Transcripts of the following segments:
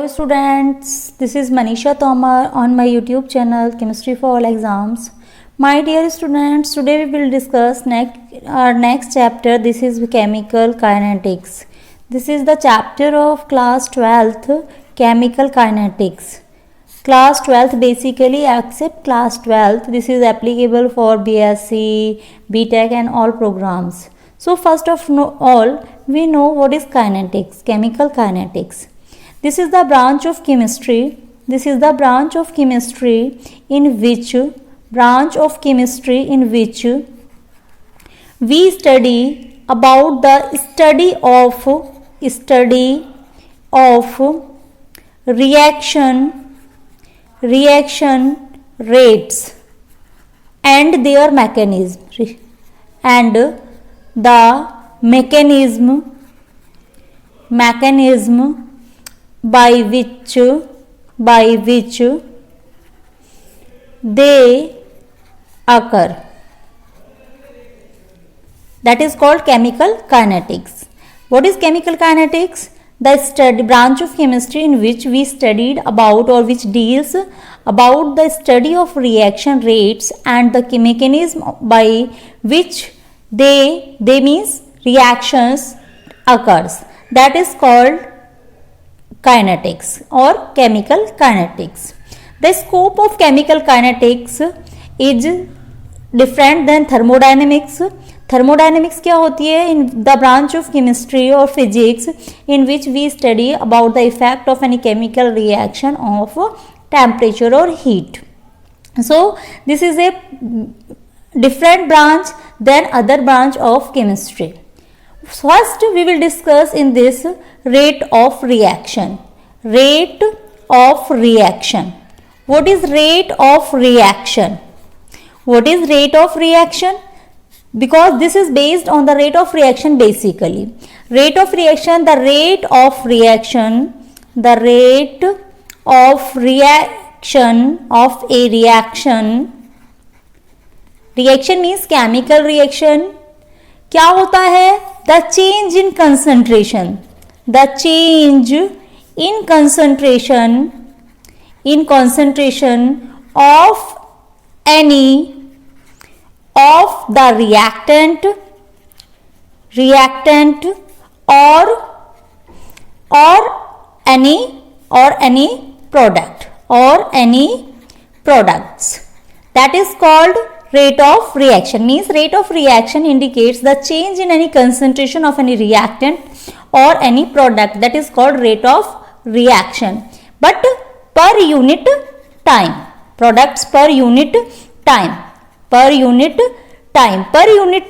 students, this is Manisha Tomar on my YouTube channel Chemistry for All Exams. My dear students, today we will discuss our next chapter. This is chemical kinetics. This is the chapter of class 12th, chemical kinetics. Class 12th basically except class 12th. This is applicable for BSc, BTech and all programs. So first of all, we know what is kinetics, chemical kinetics. This is the branch of chemistry. This is the branch of chemistry in which we study about the study of reaction rates and their mechanism and the mechanism by which they occur. That is called chemical kinetics. What is chemical kinetics? The branch of chemistry in which we studied about or which deals about the study of reaction rates and the mechanism by which they means reactions occurs. That is called kinetics or chemical kinetics. The scope of chemical kinetics is different than thermodynamics. Thermodynamics क्या होती है? In the branch of chemistry or physics in which we study about the effect of any chemical reaction of temperature or heat. So this is a different branch than other branch of chemistry. First we will discuss in this rate of reaction. Rate of reaction. What is rate of reaction? What is rate of reaction? Because this is based on the rate of reaction basically. Rate of reaction, the rate of reaction of a reaction. Reaction means chemical reaction. क्या होता है? The change in concentration. The change in concentration of any of the reactant or any product or any products. That is called rate of reaction. Means rate of reaction indicates the change in any concentration of any reactant or any product. That is called rate of reaction. But per unit time. Products per unit time. Per unit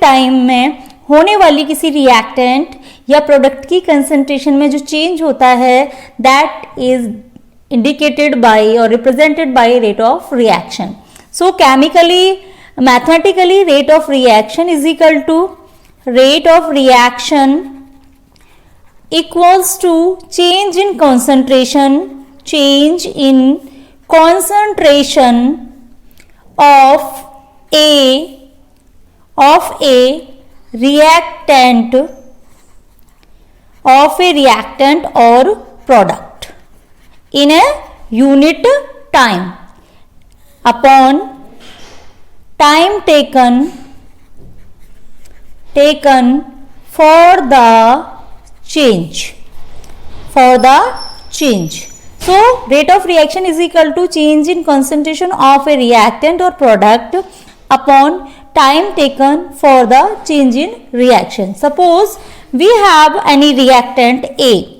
time में होने वाली किसी reactant या product की concentration में जो change होता है दैट इज इंडिकेटेड बाय और represented by rate of reaction. So chemically mathematically rate of reaction is equal to rate of reaction equals to change in concentration of a reactant or product in a unit time upon time taken for the change. So rate of reaction is equal to change in concentration of a reactant or product upon time taken for the change in reaction. Suppose we have any reactant A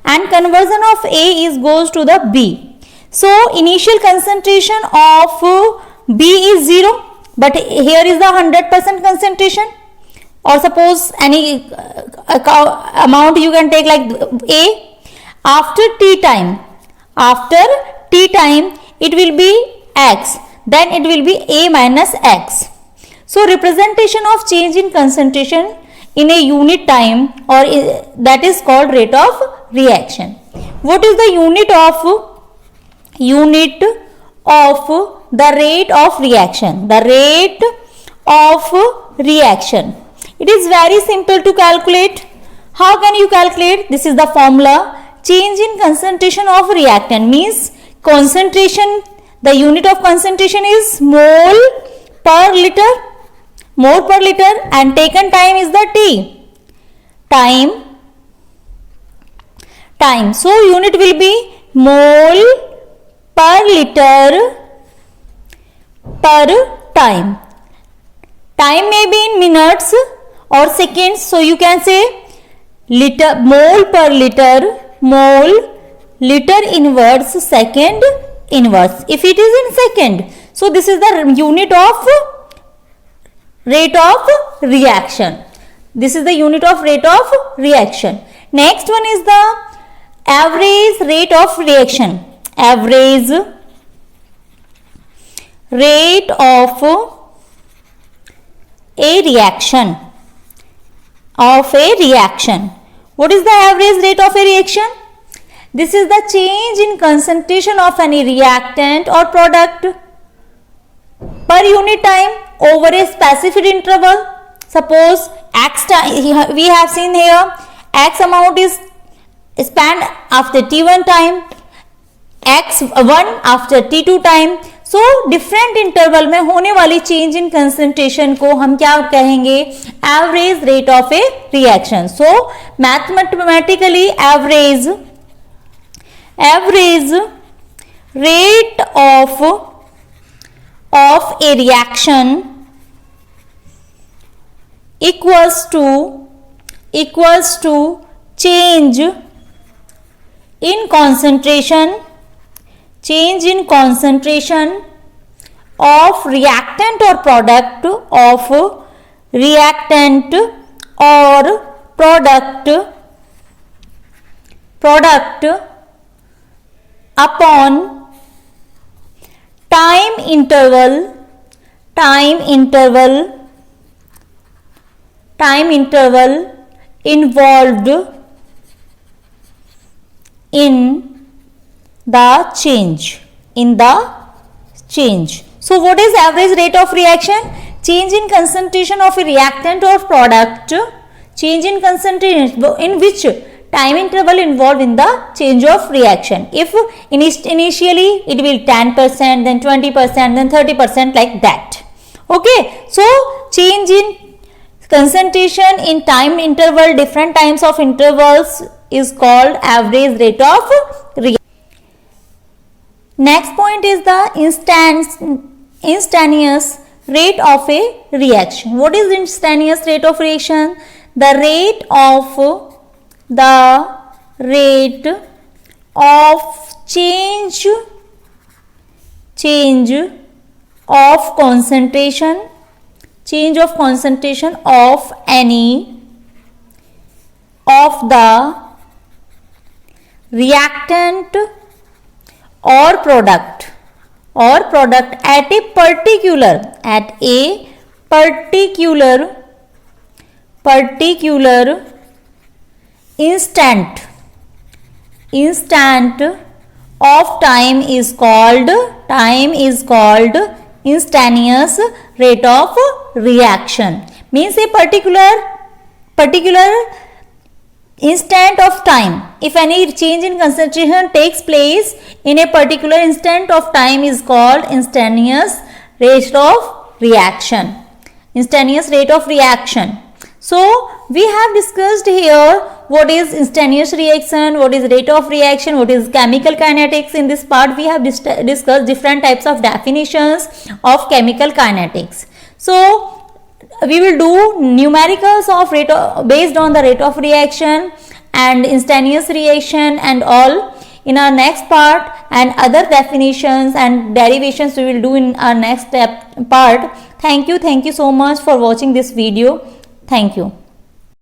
and conversion of A goes to the B. So initial concentration of B is 0. But here is the 100% concentration, or suppose any amount you can take like A. After T time it will be X, then it will be A minus X. So representation of change in concentration in a unit time or that is called rate of reaction. What is the unit of the rate of reaction? The rate of reaction. It is very simple to calculate. How can you calculate? This is the formula. change in concentration of reactant means concentration, the unit of concentration is mole per liter, and taken time is the T, time. So unit will be mole per liter per time. Time may be in minutes or seconds, so you can say mole per liter, mole, liter inverse, second inverse. If it is in second, so this is the unit of rate of reaction. This is the unit of rate of reaction. Next one is the average rate of reaction. Average rate of a reaction. What is the average rate of a reaction? This is the change in concentration of any reactant or product per unit time over a specified interval. Suppose X time, we have seen here, X amount is spanned after T1 time, X1 after T2 time. So different interval में होने वाली change in concentration को हम क्या कहेंगे? Average rate of a reaction. So mathematically average rate of a reaction equals to change in concentration of reactant or product upon time interval involved in the change. So what is average rate of reaction? Change in concentration of a reactant or product, change in concentration in which time interval involved in the change of reaction. If initially it will 10%, then 20%, then 30%, like that. Okay, so change in concentration in time interval, different times of intervals, is called average rate of reaction. Next point is the instantaneous rate of a reaction. What is instantaneous rate of reaction? The rate of change of concentration of any of the reactant or product at a particular instant of time is called instantaneous rate of reaction. Means a particular instant of time. If any change in concentration takes place in a particular instant of time is called instantaneous rate of reaction. So we have discussed here what is instantaneous reaction, what is rate of reaction, what is chemical kinetics. In this part we have discussed different types of definitions of chemical kinetics. So we will do numericals of based on the rate of reaction and instantaneous reaction and all in our next part, and other definitions and derivations we will do in our next part. Thank you so much for watching this video. Thank you.